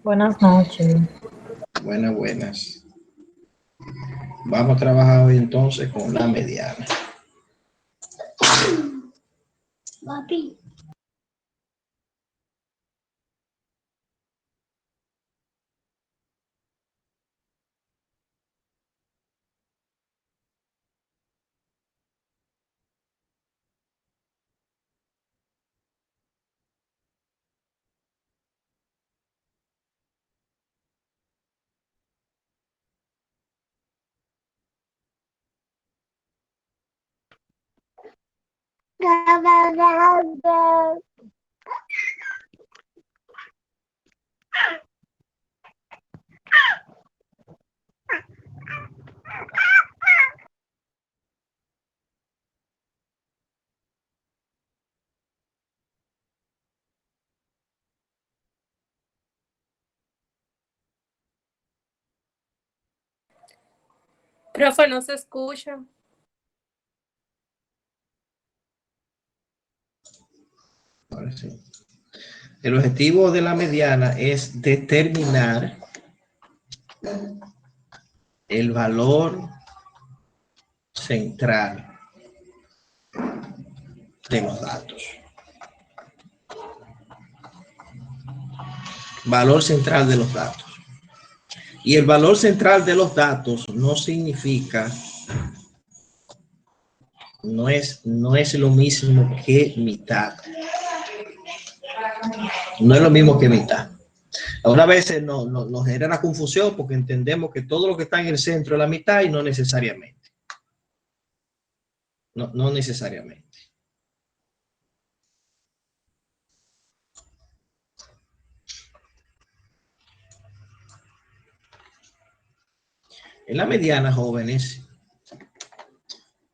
Buenas noches. Buenas, buenas. Vamos a trabajar hoy entonces con la mediana. Papi. Profe, no se escucha. Ahora sí. El objetivo de la mediana es determinar el valor central de los datos. Valor central de los datos. Y el valor central de los datos no significa, no es lo mismo que mitad. No es lo mismo que mitad. Algunas veces nos genera confusión porque entendemos que todo lo que está en el centro es la mitad y no necesariamente. No necesariamente. En la mediana, jóvenes,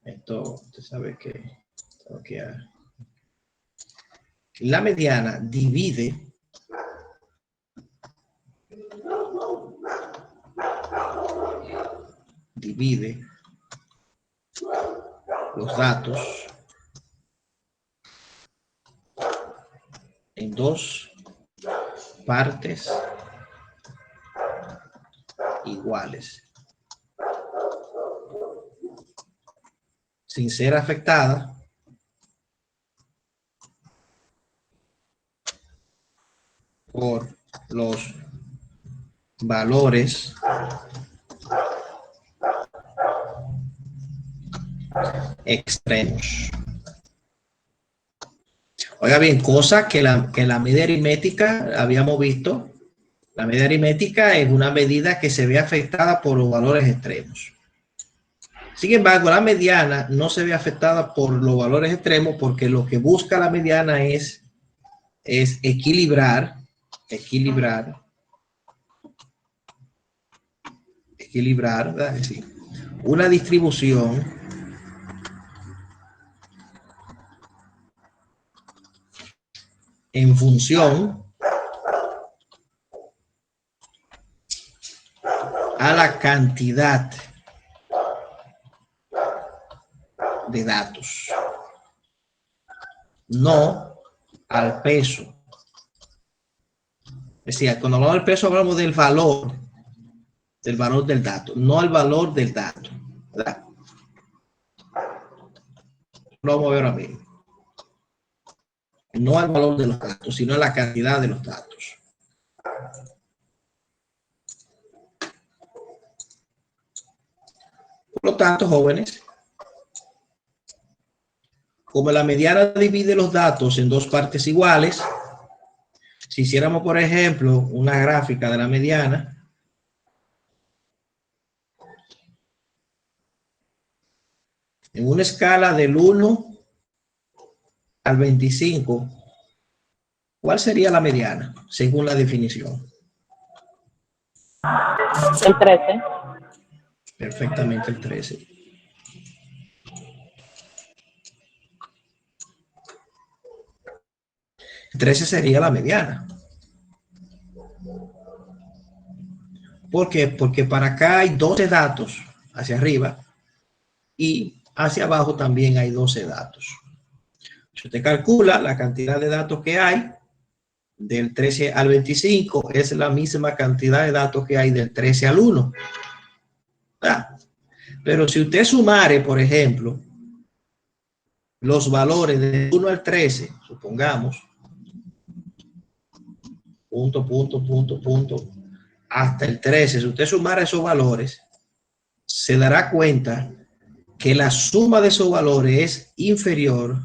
esto usted sabe que la mediana divide los datos en dos partes iguales, sin ser afectada por los valores extremos. Oiga bien, cosa que la media aritmética habíamos visto. La media aritmética es una medida que se ve afectada por los valores extremos. Sin embargo, la mediana no se ve afectada por los valores extremos porque lo que busca la mediana es equilibrar ¿verdad? Es decir, una distribución en función a la cantidad de datos, no al peso. Es decir, cuando hablamos del peso hablamos del valor del dato, no al valor del dato, ¿verdad? Lo vamos a ver ahora mismo. No al valor de los datos, sino a la cantidad de los datos. Por lo tanto, jóvenes, como la mediana divide los datos en dos partes iguales, si hiciéramos, por ejemplo, una gráfica de la mediana, en una escala del 1 al 25, ¿cuál sería la mediana según la definición? El 13. Perfectamente el 13. El 13 sería la mediana. ¿Por qué? Porque para acá hay 12 datos hacia arriba y hacia abajo también hay 12 datos. Si usted calcula la cantidad de datos que hay, del 13 al 25 es la misma cantidad de datos que hay del 13 al 1. Pero si usted sumare, por ejemplo, los valores del 1 al 13, supongamos, punto, hasta el 13, si usted sumara esos valores, se dará cuenta que la suma de esos valores es inferior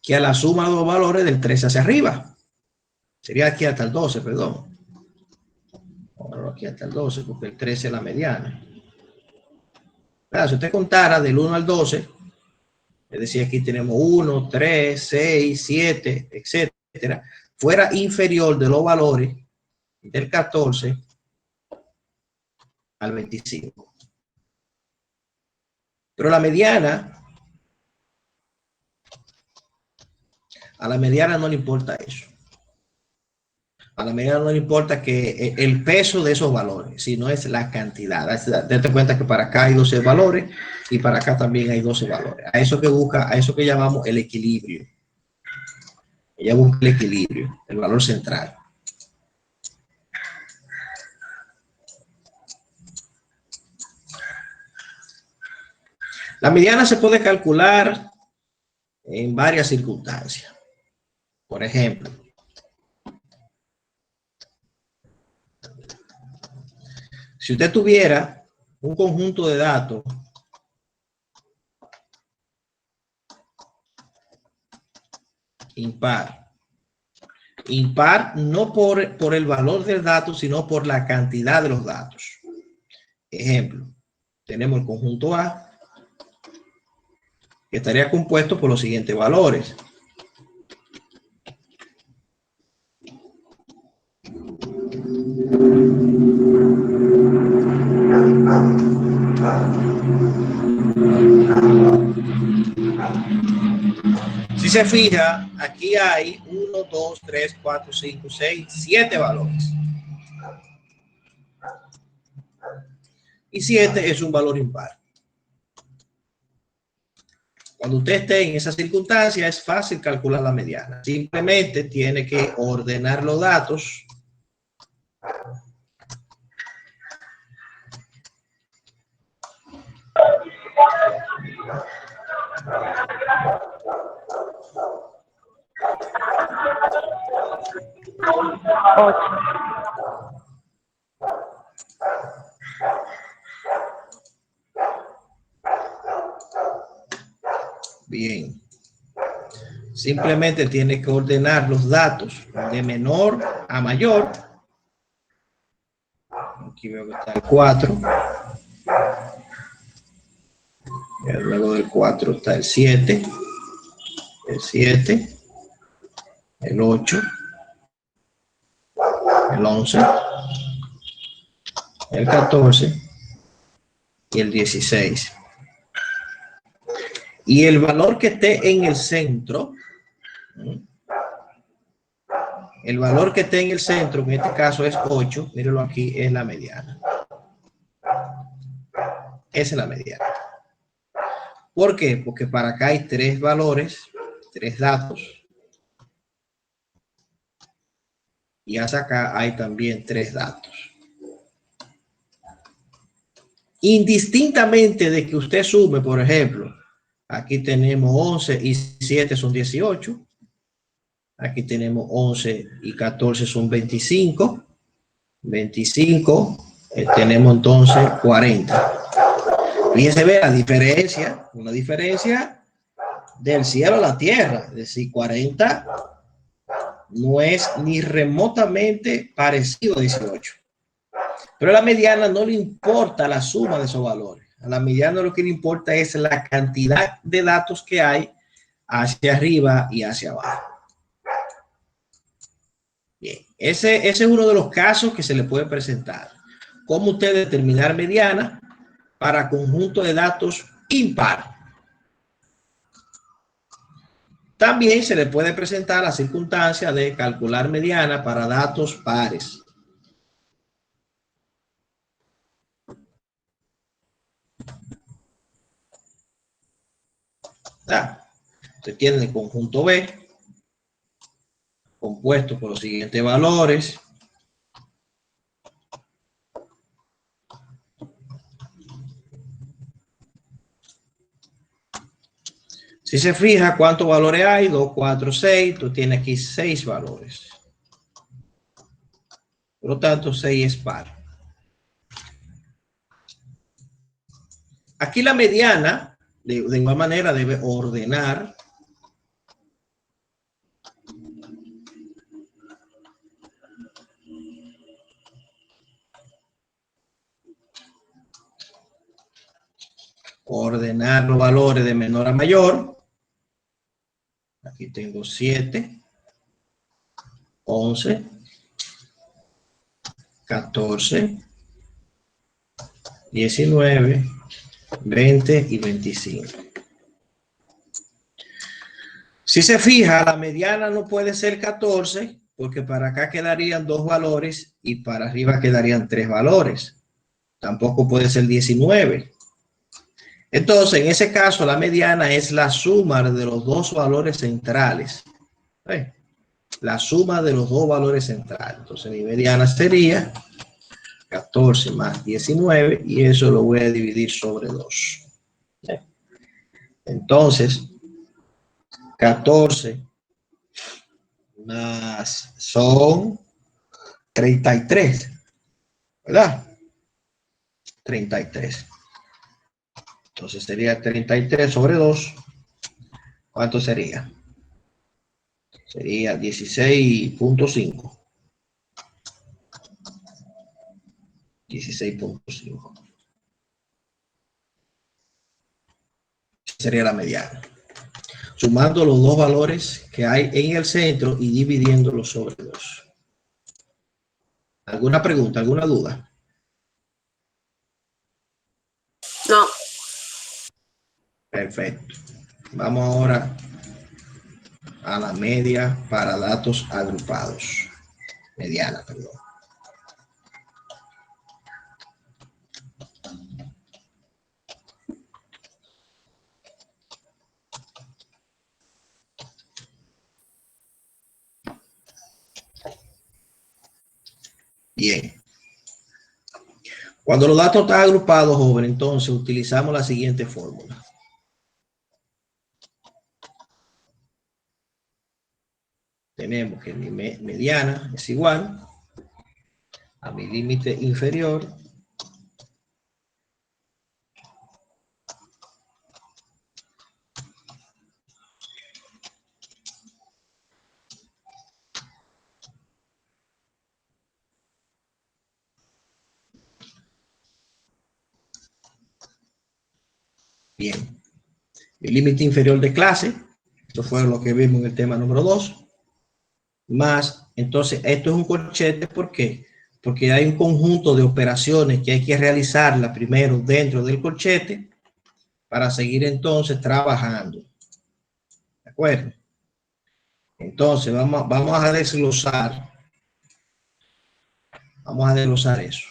que a la suma de los valores del 13 hacia arriba. Sería aquí hasta el 12, perdón. Ahora aquí hasta el 12, porque el 13 es la mediana. Claro, si usted contara del 1 al 12, es decir, aquí tenemos 1, 3, 6, 7, etcétera, fuera inferior de los valores del 14 al 25. Pero la mediana, a la mediana no le importa eso. A la mediana no le importa que el peso de esos valores, sino es la cantidad. Date cuenta que para acá hay 12 valores y para acá también hay 12 valores. A eso que busca, a eso que llamamos el equilibrio. Ella busca el equilibrio, el valor central. La mediana se puede calcular en varias circunstancias. Por ejemplo, si usted tuviera un conjunto de datos impar, impar no por el valor del dato, sino por la cantidad de los datos. Ejemplo, tenemos el conjunto A, que estaría compuesto por los siguientes valores. Si se fija, aquí hay 1, 2, 3, 4, 5, 6, 7 valores. Y 7 es un valor impar. Cuando usted esté en esa circunstancia, es fácil calcular la mediana. Simplemente tiene que ordenar los datos Ocho. bien. Simplemente tiene que ordenar los datos de menor a mayor. Aquí veo que está el 4. Luego del 4 está el 7. El 7. El 8. El 11. El 14. Y el 16. Y el valor que esté en el centro, el valor que esté en el centro, en este caso es 8, mírenlo aquí, es la mediana. Esa es la mediana. ¿Por qué? Porque para acá hay 3 valores, 3 datos. Y hacia acá hay también 3 datos. Indistintamente de que usted sume, por ejemplo, aquí tenemos 11 y 7 son 18. Aquí tenemos 11 y 14 son 25. 25, tenemos entonces 40. Fíjense, ve la diferencia, una diferencia del cielo a la tierra. Es decir, 40 no es ni remotamente parecido a 18. Pero a la mediana no le importa la suma de esos valores. A la mediana lo que le importa es la cantidad de datos que hay hacia arriba y hacia abajo. Bien, ese es uno de los casos que se le puede presentar. ¿Cómo usted determinar mediana para conjunto de datos impar? También se le puede presentar la circunstancia de calcular mediana para datos pares. Usted tiene el conjunto B compuesto por los siguientes valores. Si se fija cuántos valores hay, 2, 4, 6, tú tienes aquí 6 valores. Por lo tanto, 6 es par. Aquí la mediana, de igual manera, debe ordenar los valores de menor a mayor. Aquí tengo 7, 11, 14, 19, 20 y 25. Si se fija, la mediana no puede ser 14 porque para acá quedarían 2 valores y para arriba quedarían 3 valores. Tampoco puede ser 19. Entonces, en ese caso, la mediana es la suma de los dos valores centrales. La suma de los dos valores centrales. Entonces, mi mediana sería 14 más 19 y eso lo voy a dividir sobre 2. Entonces, 14 más son 33, ¿verdad? 33. Entonces sería 33 sobre 2. ¿Cuánto sería? Sería 16.5. 16.5. Sería la mediana. Sumando los dos valores que hay en el centro y dividiéndolos sobre 2. ¿Alguna pregunta? ¿Alguna duda? No. Perfecto. Vamos ahora a la media para datos agrupados. Mediana, perdón. Bien. Cuando los datos están agrupados, joven, entonces utilizamos la siguiente fórmula. Tenemos que mi mediana es igual a mi límite inferior bien. Mi límite inferior de clase, esto fue lo que vimos en el tema número 2, más, entonces, esto es un corchete, ¿por qué? Porque hay un conjunto de operaciones que hay que realizarla primero dentro del corchete para seguir entonces trabajando. ¿De acuerdo? Entonces, vamos a desglosar eso.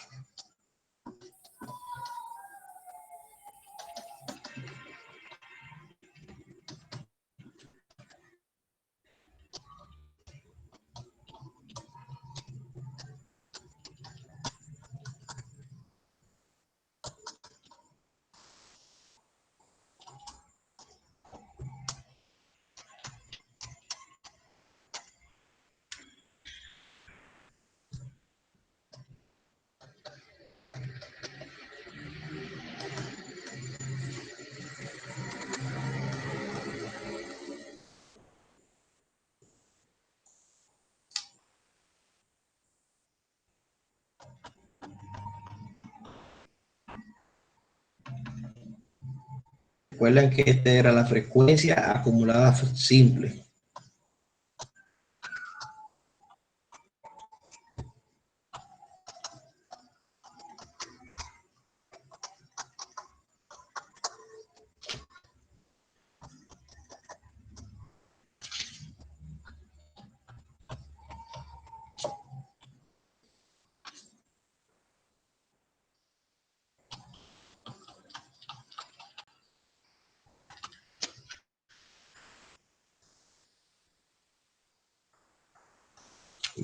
Recuerden que esta era la frecuencia acumulada simple.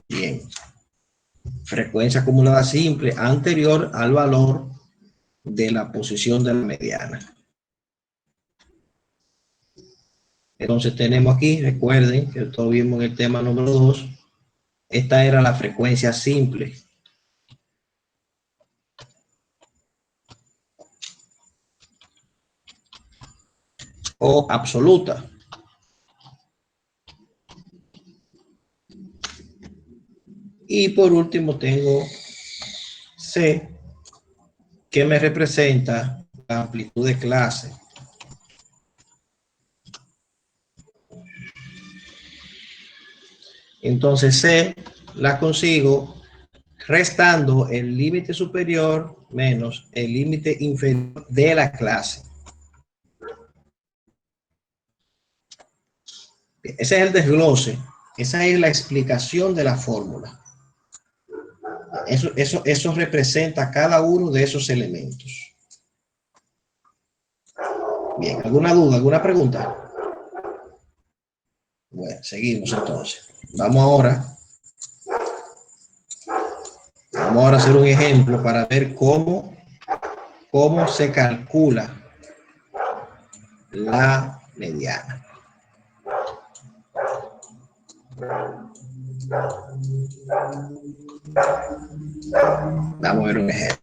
Bien. Frecuencia acumulada simple anterior al valor de la posición de la mediana. Entonces tenemos aquí, recuerden que todos vimos en el tema número 2, esta era la frecuencia simple. O absoluta. Y por último tengo C, que me representa la amplitud de clase. Entonces C la consigo restando el límite superior menos el límite inferior de la clase. Ese es el desglose. Esa es la explicación de la fórmula. Eso representa cada uno de esos elementos. Bien, ¿alguna duda, alguna pregunta? Bueno, seguimos entonces. Vamos ahora a hacer un ejemplo para ver cómo se calcula la mediana. Vamos a ver un ejemplo.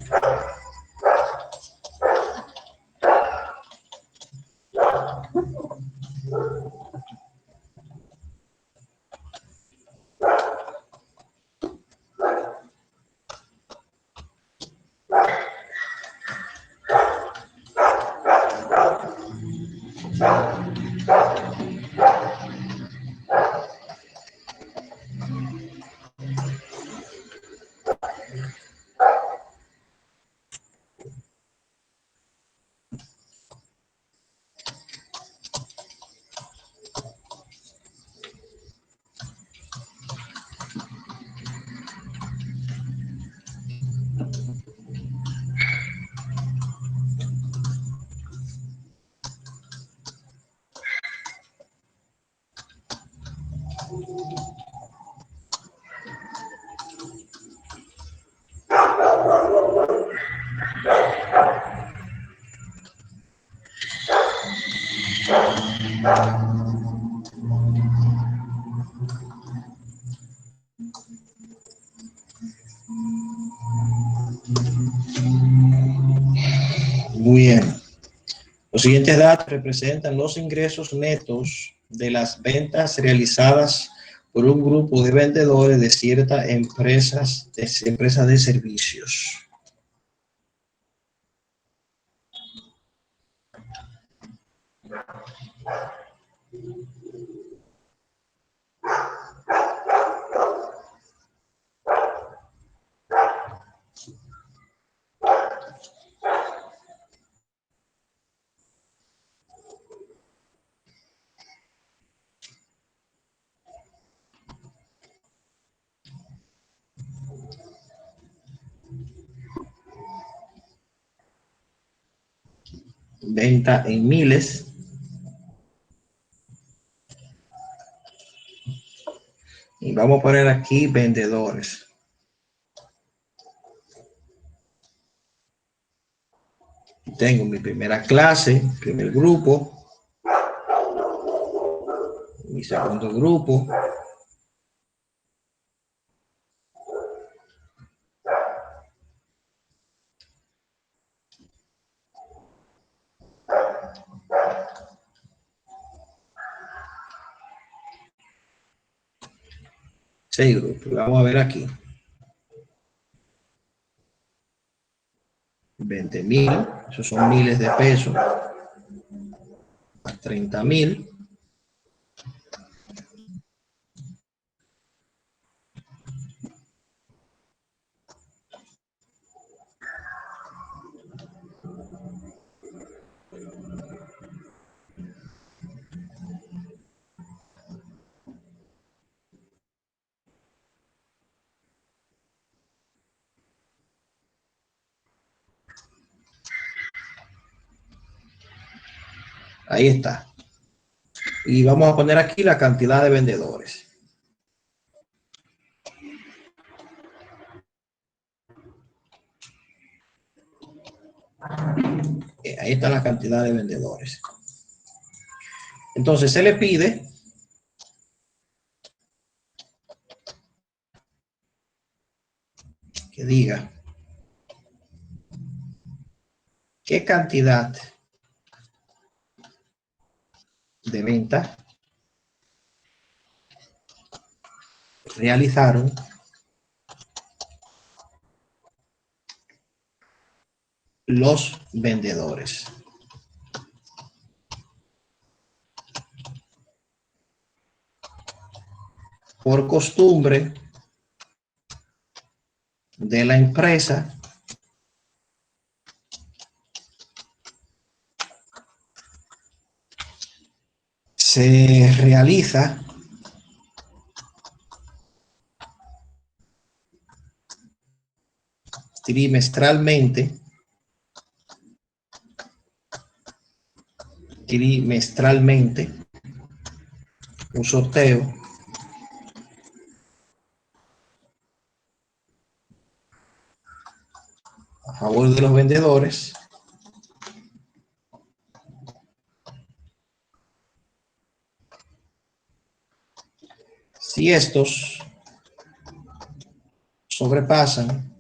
Muy bien. Los siguientes datos representan los ingresos netos de las ventas realizadas por un grupo de vendedores de ciertas empresas de servicios. Venta en miles. Y vamos a poner aquí vendedores. Tengo mi primera clase, primer grupo, mi segundo grupo, seis grupos. Vamos a ver aquí. 20,000, esos son miles de pesos, más 30,000. Ahí está. Y vamos a poner aquí la cantidad de vendedores. Ahí está la cantidad de vendedores. Entonces se le pide que diga qué cantidad de venta realizaron los vendedores. Por costumbre de la empresa, se realiza trimestralmente un sorteo a favor de los vendedores si estos sobrepasan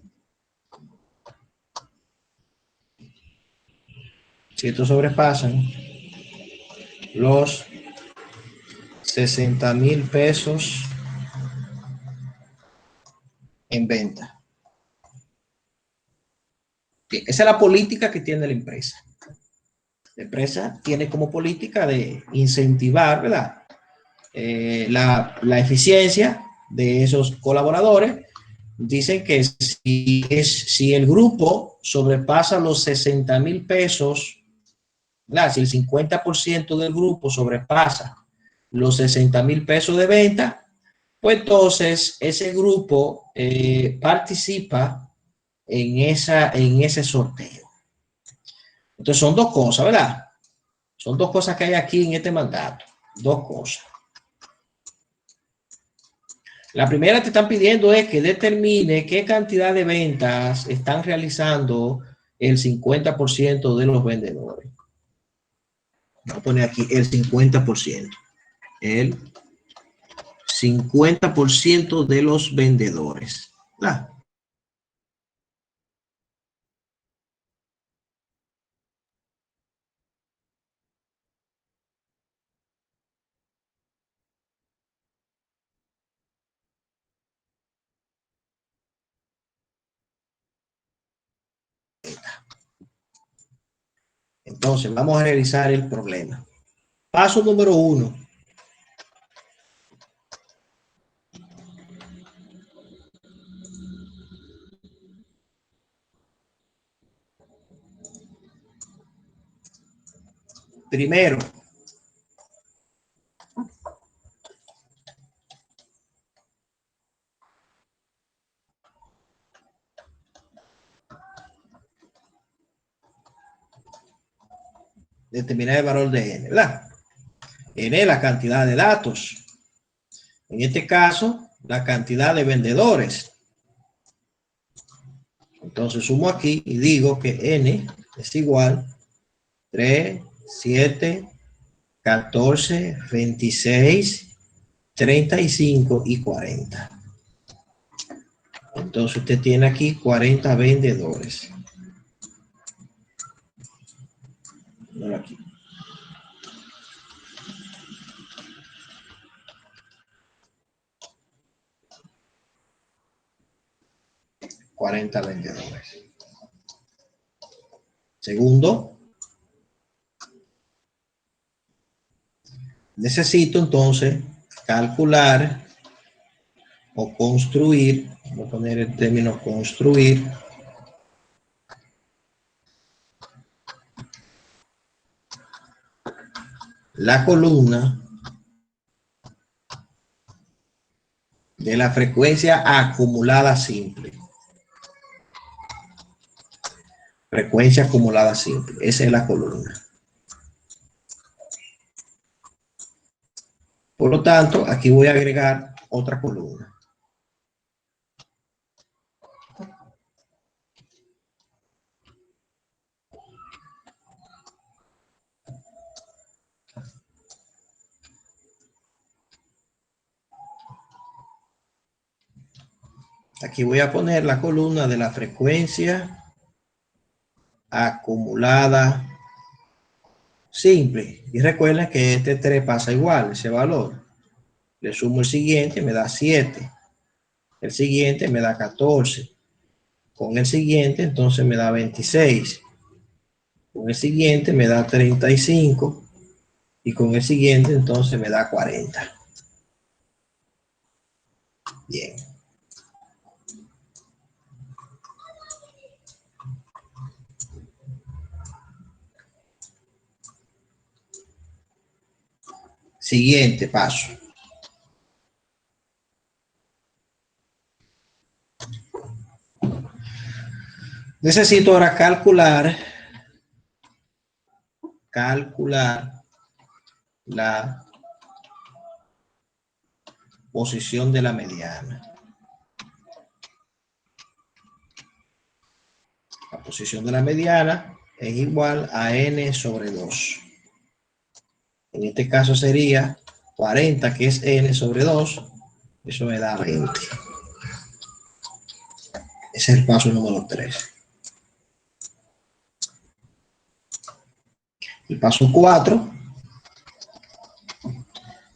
los 60,000 pesos en venta. Bien, esa es la política que tiene la empresa. La empresa tiene como política de incentivar, ¿verdad? La eficiencia de esos colaboradores. Dicen que si el grupo sobrepasa los 60,000 pesos, ¿verdad? Si el 50% del grupo sobrepasa los 60,000 pesos de venta, pues entonces ese grupo participa en ese sorteo. Entonces son dos cosas, ¿verdad? Son dos cosas que hay aquí en este mandato. Dos cosas. La primera te están pidiendo es que determine qué cantidad de ventas están realizando el 50% de los vendedores. Voy a poner aquí el 50%. El 50% de los vendedores. ¿Verdad? Entonces, vamos a revisar el problema. Paso número 1. Primero, determinar el valor de n, ¿verdad? N es la cantidad de datos. En este caso, la cantidad de vendedores. Entonces sumo aquí y digo que n es igual 3, 7, 14, 26, 35 y 40. Entonces usted tiene aquí 40 vendedores. Aquí. $40 vendedores. Segundo, necesito entonces calcular o construir, voy a poner el término construir, la columna de la frecuencia acumulada simple. Frecuencia acumulada simple. Esa es la columna. Por lo tanto, aquí voy a agregar otra columna. Aquí voy a poner la columna de la frecuencia acumulada simple. Y recuerden que este 3 pasa igual, ese valor. Le sumo el siguiente, me da 7. El siguiente me da 14. Con el siguiente, entonces me da 26. Con el siguiente me da 35. Y con el siguiente, entonces me da 40. Bien. Siguiente paso. Necesito ahora calcular la posición de la mediana. La posición de la mediana es igual a n sobre 2. En este caso sería 40, que es n sobre 2. Eso me da 20. Ese es el paso número 3. El paso 4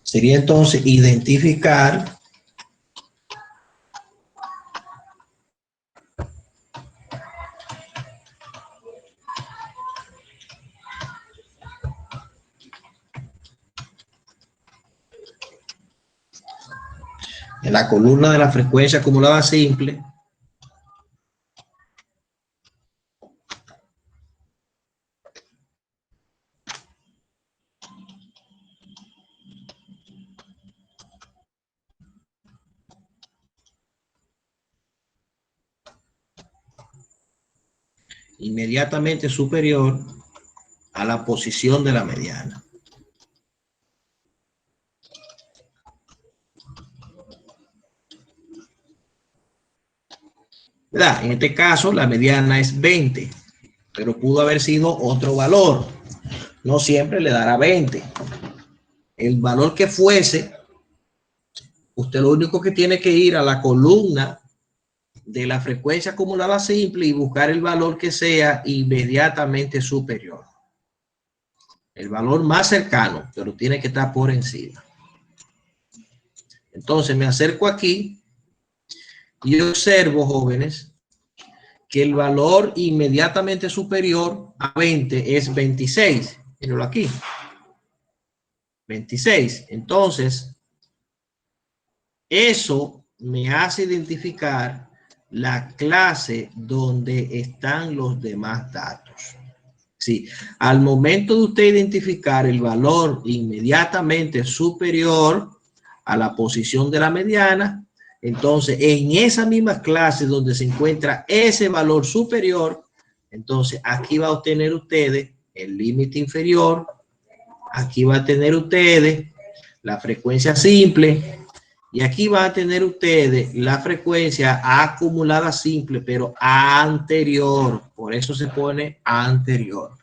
sería entonces identificar en la columna de la frecuencia acumulada simple inmediatamente superior a la posición de la mediana. ¿Verdad? En este caso la mediana es 20, pero pudo haber sido otro valor. No siempre le dará 20. El valor que fuese, usted lo único que tiene que ir a la columna de la frecuencia acumulada simple y buscar el valor que sea inmediatamente superior. El valor más cercano, pero tiene que estar por encima. Entonces me acerco aquí y observo, jóvenes, que el valor inmediatamente superior a 20 es 26. Mírenlo aquí. 26. Entonces, eso me hace identificar la clase donde están los demás datos. Sí, al momento de usted identificar el valor inmediatamente superior a la posición de la mediana, entonces en esa misma clase donde se encuentra ese valor superior, entonces aquí va a obtener ustedes el límite inferior, aquí va a tener ustedes la frecuencia simple y aquí va a tener ustedes la frecuencia acumulada simple, pero anterior. Por eso se pone anterior.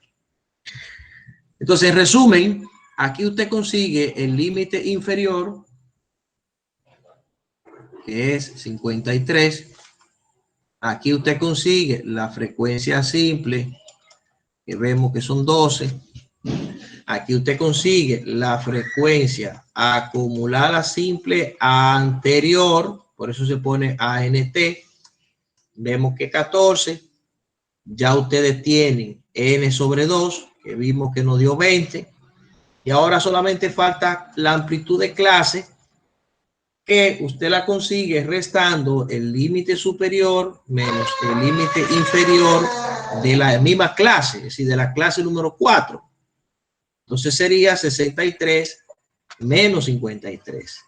Entonces, en resumen, aquí usted consigue el límite inferior, que es 53. Aquí usted consigue la frecuencia simple, que vemos que son 12. Aquí usted consigue la frecuencia acumulada simple anterior, por eso se pone ANT. Vemos que 14. Ya ustedes tienen n sobre 2, que vimos que nos dio 20. Y ahora solamente falta la amplitud de clase, que usted la consigue restando el límite superior menos el límite inferior de la misma clase, es decir, de la clase número 4. Entonces sería 63 menos 53.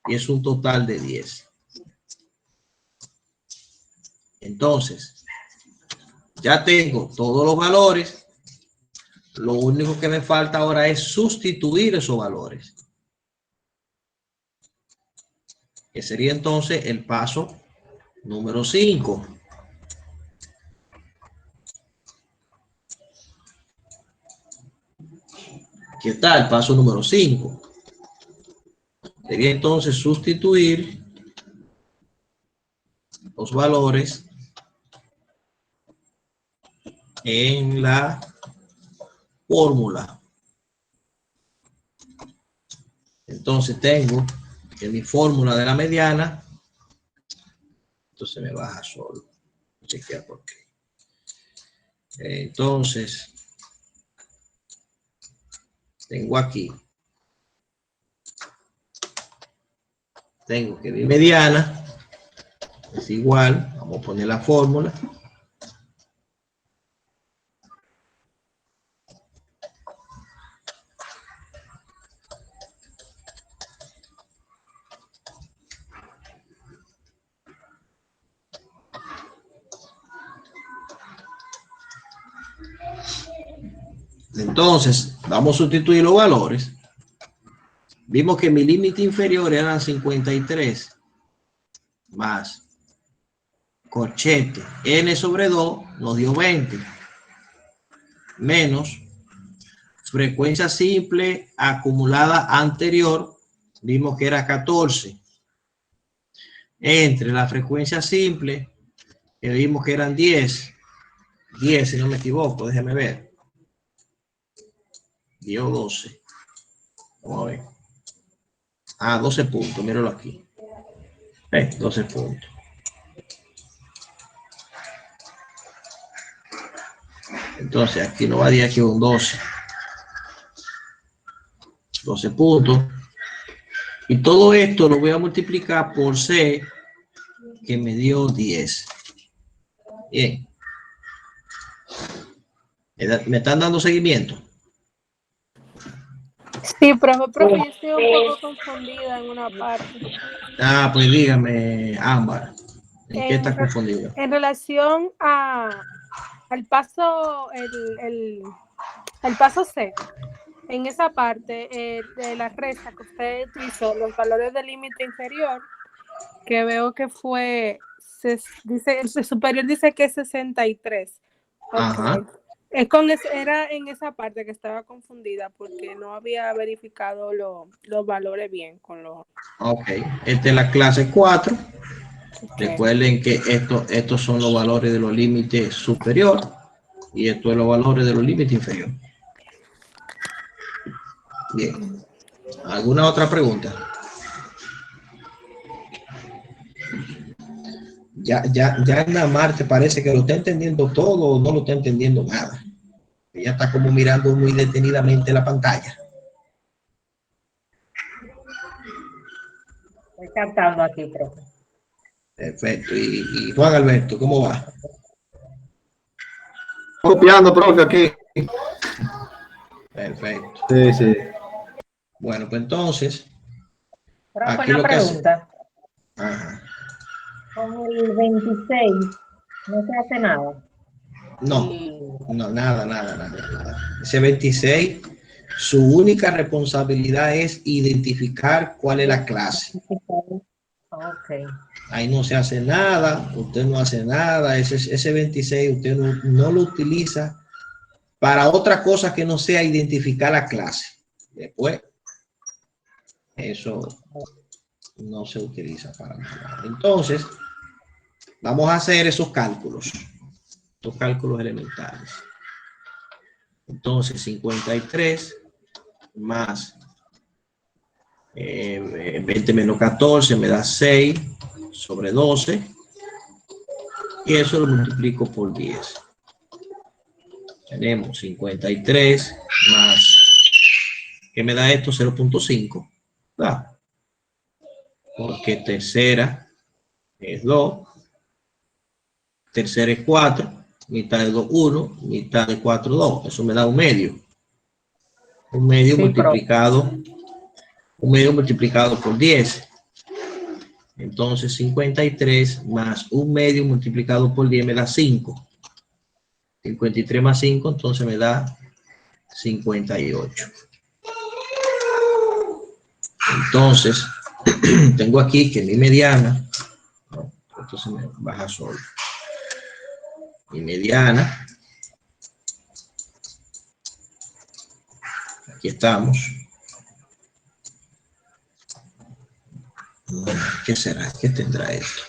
Y es un total de 10. Entonces, ya tengo todos los valores. Lo único que me falta ahora es sustituir esos valores. Que sería entonces el paso número 5. ¿Qué tal? Paso número 5. Sería entonces sustituir los valores en la fórmula. Entonces tengo que mi fórmula de la mediana, entonces me baja solo. Chequear por qué. Entonces, tengo aquí, tengo que mi mediana es igual, vamos a poner la fórmula. Entonces, vamos a sustituir los valores. Vimos que mi límite inferior era 53 más corchete n sobre 2 nos dio 20 menos frecuencia simple acumulada anterior, vimos que era 14 entre la frecuencia simple que vimos que eran 10 si no me equivoco, déjeme ver, dio 12. Vamos a ver. 12 puntos, míralo aquí. 12 puntos. Entonces aquí no va a decir que un 12. 12 puntos. Y todo esto lo voy a multiplicar por C, que me dio 10. Bien. ¿Me están dando seguimiento? Sí, profe, yo estoy un poco confundida en una parte. Pues dígame, Ámbar, ¿en qué está confundido? En relación al paso, el paso C, en esa parte de la resta que usted utilizó, los valores del límite inferior, que veo que fue, dice, el superior dice que es 63. Okay. Ajá. Era en esa parte que estaba confundida porque no había verificado los valores bien con los... Ok, esta es la clase 4. Okay. Recuerden que estos son los valores de los límites superior y estos son los valores de los límites inferior. Bien. ¿Alguna otra pregunta? Ya en Marte parece que lo está entendiendo todo o no lo está entendiendo nada. Ella está como mirando muy detenidamente la pantalla. Estoy captando aquí, profe. Perfecto. Y Juan Alberto, ¿cómo va? Copiando, profe, aquí. Perfecto. Sí, sí. Bueno, pues entonces, Profe, aquí una lo que hace... pregunta. Ajá. Con el 26 no se hace nada. No, nada. Ese 26, su única responsabilidad es identificar cuál es la clase. Ok. Ahí no se hace nada, usted no hace nada. Ese 26 usted no lo utiliza para otra cosa que no sea identificar la clase. Después, eso no se utiliza para nada. Entonces, vamos a hacer esos cálculos elementales. Entonces, 53 más 20 menos 14 me da 6 sobre 12 y eso lo multiplico por 10. Tenemos 53 más, ¿qué me da esto? 0.5. Porque tercera es 2, tercera es 4, mitad de 2, 1, mitad de 4, 2. Eso me da un medio. Un medio Sí, multiplicado por 10. Entonces 53 más un medio multiplicado por 10 me da 5. 53 más 5, entonces me da 58. Entonces, tengo aquí que mi mediana, entonces me baja solo. Mi mediana, aquí estamos. ¿Qué será? ¿Qué tendrá esto?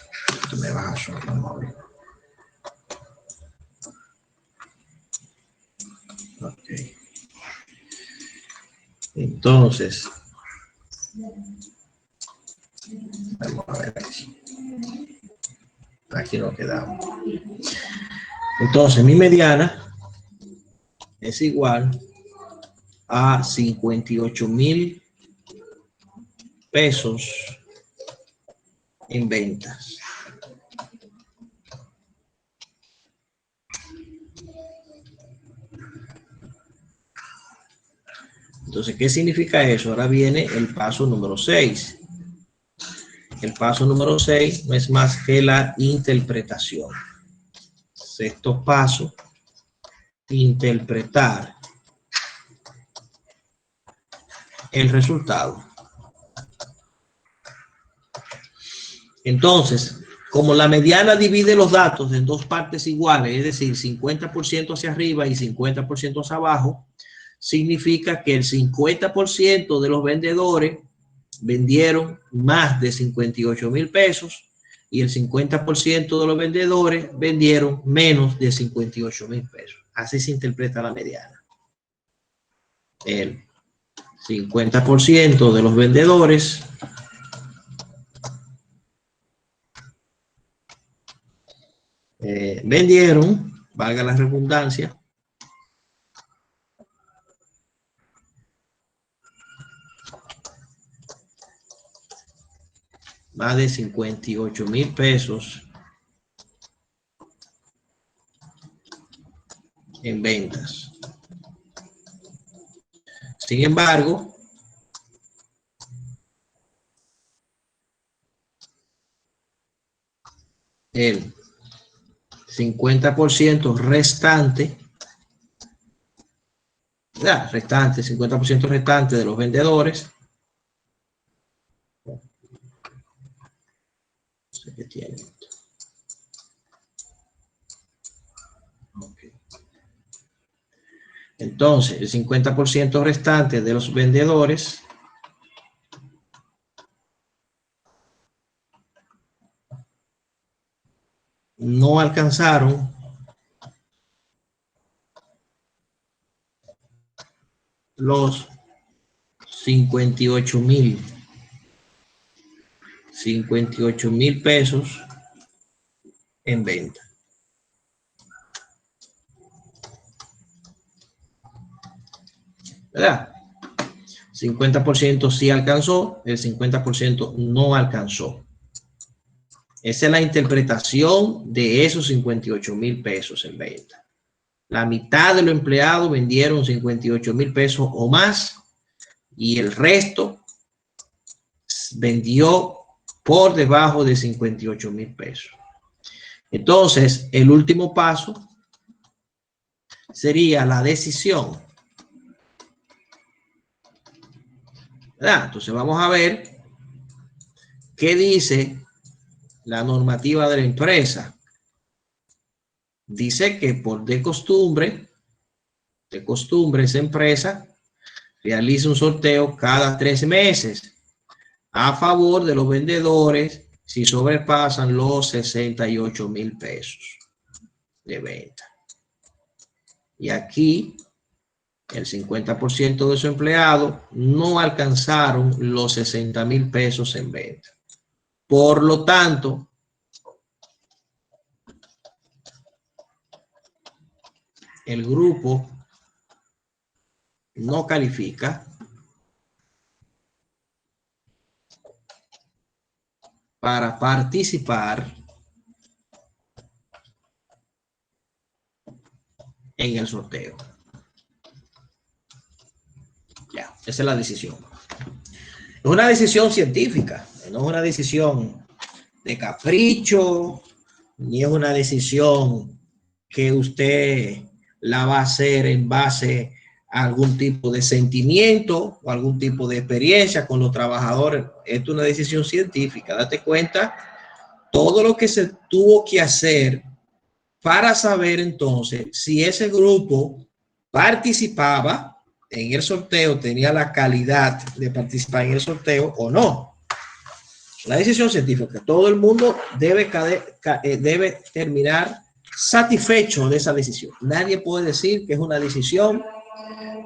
Esto me baja solo, vamos a ver. Ok. Entonces, vamos a ver aquí. Aquí nos quedamos. Entonces, mi mediana es igual a 58,000 pesos en ventas. Entonces, ¿qué significa eso? Ahora viene el paso número 6. El paso número 6 no es más que la interpretación. Sexto paso, interpretar el resultado. Entonces, como la mediana divide los datos en dos partes iguales, es decir, 50% hacia arriba y 50% hacia abajo, significa que el 50% de los vendedores vendieron más de 58,000 pesos y el 50% de los vendedores vendieron menos de 58,000 pesos. Así se interpreta la mediana. El 50% de los vendedores vendieron, valga la redundancia, más de 58,000 pesos en ventas. Sin embargo, el 50% restante, 50% restante de los vendedores, ¿qué tiene? Okay. Entonces, el 50% restante de los vendedores no alcanzaron los 58,000 pesos en venta. ¿Verdad? 50% sí alcanzó, el 50% no alcanzó. Esa es la interpretación de esos 58,000 pesos en venta. La mitad de los empleados vendieron 58,000 pesos o más y el resto vendió por debajo de 58,000 pesos. Entonces, el último paso sería la decisión. ¿Verdad? Entonces, vamos a ver qué dice la normativa de la empresa. Dice que de costumbre esa empresa realiza un sorteo cada 3 meses a favor de los vendedores si sobrepasan los 68,000 pesos de venta. Y aquí el 50% de sus empleados no alcanzaron los 60,000 pesos en venta. Por lo tanto, el grupo no califica para participar en el sorteo. Ya, esa es la decisión. Es una decisión científica, no es una decisión de capricho, ni es una decisión que usted la va a hacer en base a algún tipo de sentimiento o algún tipo de experiencia con los trabajadores. Esto es una decisión científica. Date cuenta todo lo que se tuvo que hacer para saber entonces si ese grupo participaba en el sorteo, tenía la calidad de participar en el sorteo o no. La decisión científica. Todo el mundo debe terminar satisfecho de esa decisión. Nadie puede decir que es una decisión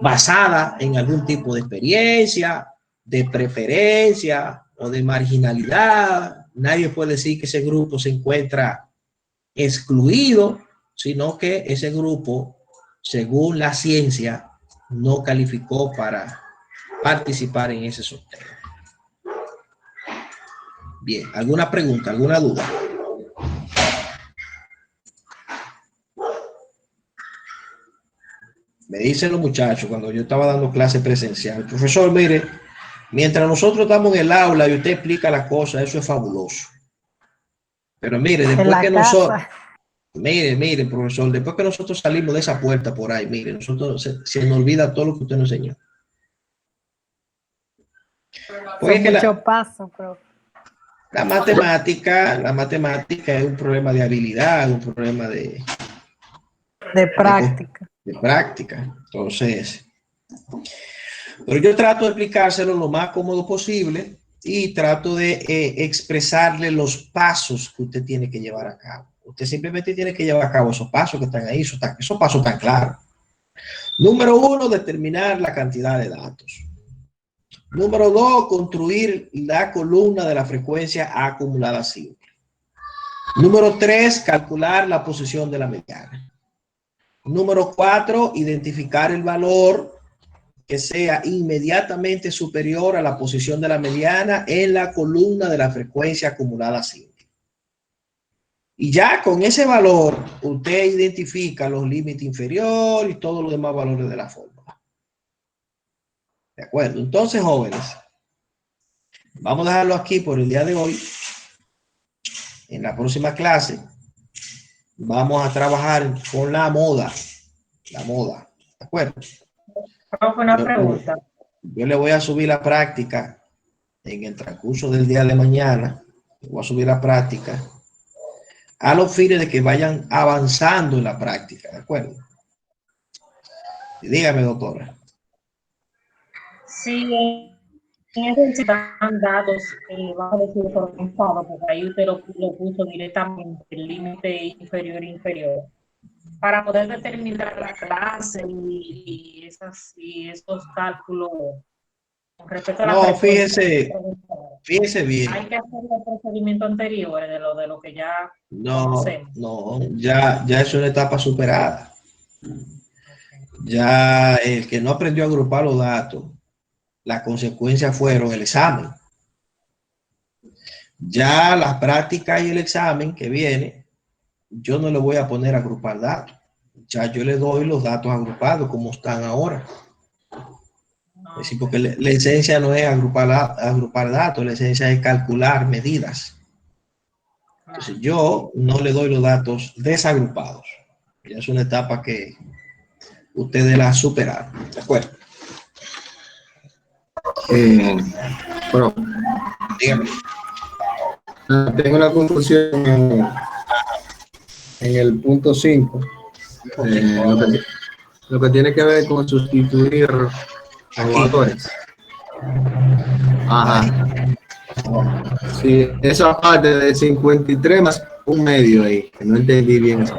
basada en algún tipo de experiencia, de preferencia o de marginalidad. Nadie puede decir que ese grupo se encuentra excluido, sino que ese grupo, según la ciencia, no calificó para participar en ese sorteo. Bien, ¿alguna pregunta, alguna duda? Me dicen los muchachos cuando yo estaba dando clase presencial, profesor, mire, mientras nosotros estamos en el aula y usted explica las cosas, eso es fabuloso. Pero mire, después que nosotros, mire, profesor, después que nosotros salimos de esa puerta por ahí, mire, nosotros se nos olvida todo lo que usted nos enseñó. Porque es que la matemática es un problema de habilidad, un problema de práctica. De práctica. Entonces, pero yo trato de explicárselo lo más cómodo posible y trato de expresarle los pasos que usted tiene que llevar a cabo. Usted simplemente tiene que llevar a cabo esos pasos que están ahí, esos pasos están claros. Número 1, determinar la cantidad de datos. Número 2, construir la columna de la frecuencia acumulada simple. Número 3, calcular la posición de la mediana. Número 4, identificar el valor que sea inmediatamente superior a la posición de la mediana en la columna de la frecuencia acumulada simple. Y ya con ese valor, usted identifica los límites inferiores y todos los demás valores de la fórmula. ¿De acuerdo? Entonces, jóvenes, vamos a dejarlo aquí por el día de hoy. En la próxima clase vamos a trabajar con la moda. La moda. ¿De acuerdo? Una pregunta. Yo le voy a subir la práctica en el transcurso del día de mañana. Voy a subir la práctica a los fines de que vayan avanzando en la práctica. ¿De acuerdo? Y dígame, doctora. Sí, necesitan datos, vamos a decir, organizados, porque ahí usted lo puso directamente, el límite inferior e inferior, para poder determinar la clase y esos cálculos con respecto a la frecuencia. Fíjese bien. Hay que hacer el procedimiento anterior de lo que ya conocemos. No, ya es una etapa superada. Ya el que no aprendió a agrupar los datos, las consecuencias fueron el examen. Ya las prácticas y el examen que viene, yo no le voy a poner a agrupar datos. Ya yo le doy los datos agrupados como están ahora. Es decir, porque la esencia no es agrupar datos, la esencia es calcular medidas. Entonces yo no le doy los datos desagrupados. Ya es una etapa que ustedes la superaron. ¿De acuerdo? Bueno, dígame. Tengo una confusión en el punto 5. Lo que tiene que ver con sustituir a jugadores. Ajá. Sí, esa parte de 53 más un medio ahí, que no entendí bien eso.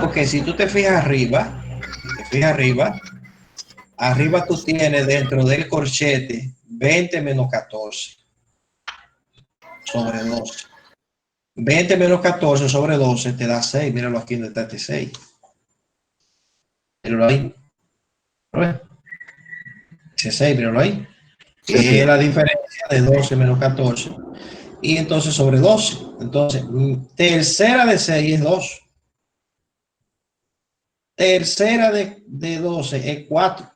Porque si tú te fijas arriba, arriba tú tienes dentro del corchete 20 menos 14 sobre 12. 20 menos 14 sobre 12 te da 6. Míralo aquí donde está este 6. Míralo ahí. Ese 6, míralo ahí. Que es la diferencia de 12 menos 14. Y entonces sobre 12. Entonces, tercera de 6 es 2. Tercera de 12 es 4.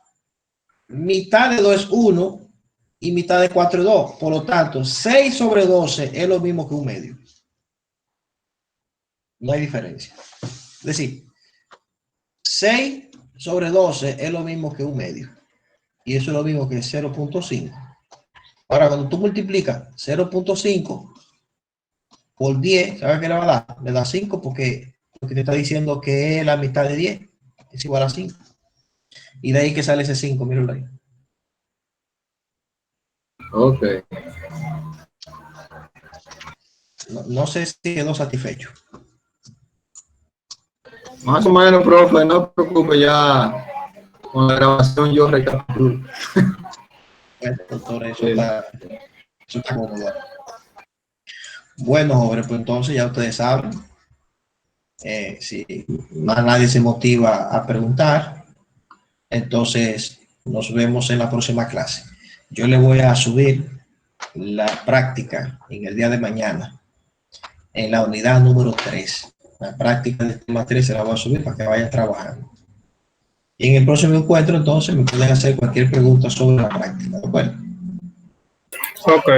Mitad de 2 es 1. Y mitad de 4 es 2. Por lo tanto, 6 sobre 12 es lo mismo que un medio. No hay diferencia. Es decir, 6 sobre 12 es lo mismo que un medio. Y eso es lo mismo que 0.5. Ahora, cuando tú multiplicas 0.5 por 10, ¿sabes qué le va a dar? Le da 5 porque te está diciendo que es la mitad de 10. Es igual a 5. Y de ahí que sale ese 5, míralo ahí. Ok. no sé si quedó satisfecho. Más o menos, profe, no se preocupe, ya con la grabación yo recapitulo. Bueno, doctor, eso está cómodo. Bueno, jóvenes, pues entonces ya ustedes saben. Si más nadie se motiva a preguntar, entonces nos vemos en la próxima clase. Yo le voy a subir la práctica en el día de mañana, en la unidad número 3. La práctica del tema 3 se la voy a subir para que vayan trabajando. Y en el próximo encuentro, entonces, me pueden hacer cualquier pregunta sobre la práctica. Bueno, Ok.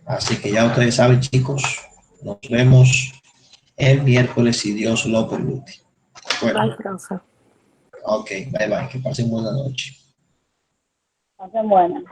así que ya ustedes saben, chicos, nos vemos el miércoles si Dios lo permite. Bueno, Bye, profe. ok, bye bye, que pasen buena noche. Pasen buenas.